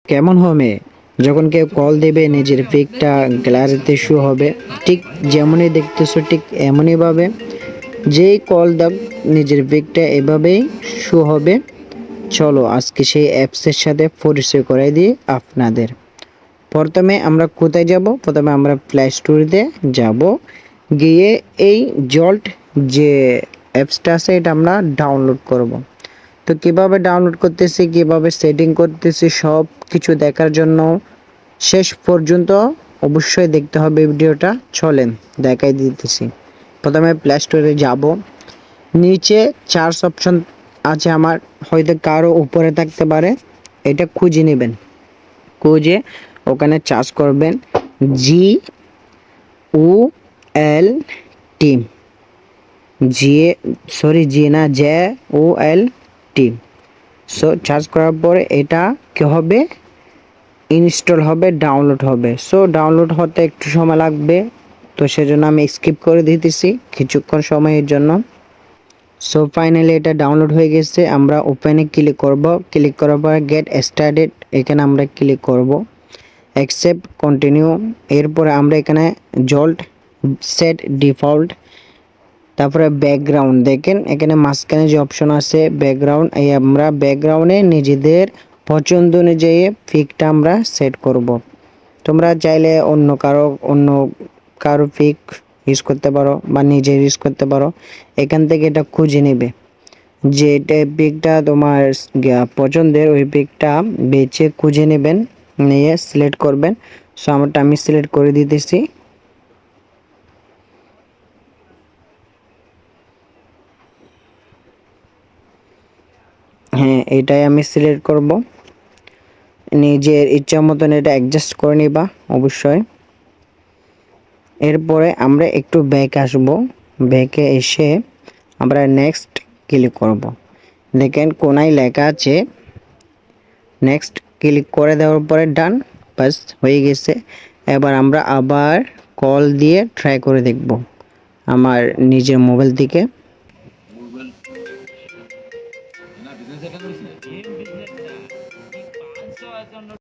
কেমন হবে যখন কেউ কল দেবে নিজের পিকটা গ্যালারিতে শো হবে। ঠিক যেমনই দেখতেছো ঠিক এমনইভাবে যেই কল দাও নিজের পিকটা এভাবেই শো হবে। চলো আজকে সেই অ্যাপসের সাথে পরিচয় করাই দিই আপনাদের। প্রথমে আমরা কোথায় যাব? প্রথমে আমরা প্লে স্টোরে যাব, গিয়ে এই জল্ট যে অ্যাপসটা আছে এটা আমরা ডাউনলোড করব। তো কিভাবে ডাউনলোড করতেছি, কিভাবে সেটিং করতেছি সব কিছু দেখার জন্য শেষ পর্যন্ত অবশ্যই দেখতে হবে ভিডিওটা। চলেন দেখাই দিতেছি। প্রথমে প্লে স্টোরে যাব, নিচে চার্জ অপশন আছে, আমার হয়তো কারো উপরে থাকতে পারে, এটা খুঁজে নেবেন। খুঁজে ওখানে চার্জ করবেন GOLT, GOLT। সো চার্জ করার পরে এটা কি হবে, ইনস্টল হবে, ডাউনলোড হবে। সো ডাউনলোড হতে একটু সময় লাগবে, তো সেজন্য আমি স্কিপ করে দিতেছি কিছুক্ষণ সময়ের জন্য। সো ফাইনালি এটা ডাউনলোড হয়ে গেছে। আমরা ওপেনে ক্লিক করব, ক্লিক করার পর গেট স্টার্টেড এখানে আমরা ক্লিক করব, অ্যাকসেপ্ট, কন্টিনিউ। এরপরে আমরা এখানে জল্ট সেট ডিফল্ট, তারপরে ব্যাকগ্রাউন্ড দেখেন এখানে মাঝখানে যে অপশন আছে ব্যাকগ্রাউন্ড, এই আমরা ব্যাকগ্রাউন্ডে নিজেদের পছন্দ অনুযায়ী পিকটা আমরা সেট করব। তোমরা চাইলে অন্য কারো পিক ইউজ করতে পারো বা নিজে ইউজ করতে পারো। এখান থেকে এটা খুঁজে নেবে যে পিকটা তোমার পছন্দের, ওই পিকটা বেছে খুঁজে নেবেন, নিয়ে সিলেক্ট করবেন। সো আমারটা আমি সিলেক্ট করে দিতেছি। হ্যাঁ, এটাই আমি সিলেক্ট করব। নিজের ইচ্ছা মতন এটা অ্যাডজাস্ট করে নিবা অবশ্যই। এরপরে আমরা একটু ব্যাক আসব, ব্যাকে এসে আমরা নেক্সট ক্লিক করব। দেখেন কোনায় লেখা আছে নেক্সট, ক্লিক করে দেওয়ার পরে ডান, বাস হয়ে গেছে। এবার আমরা আবার কল দিয়ে ট্রাই করে দেখব আমার নিজের মোবাইল থেকে।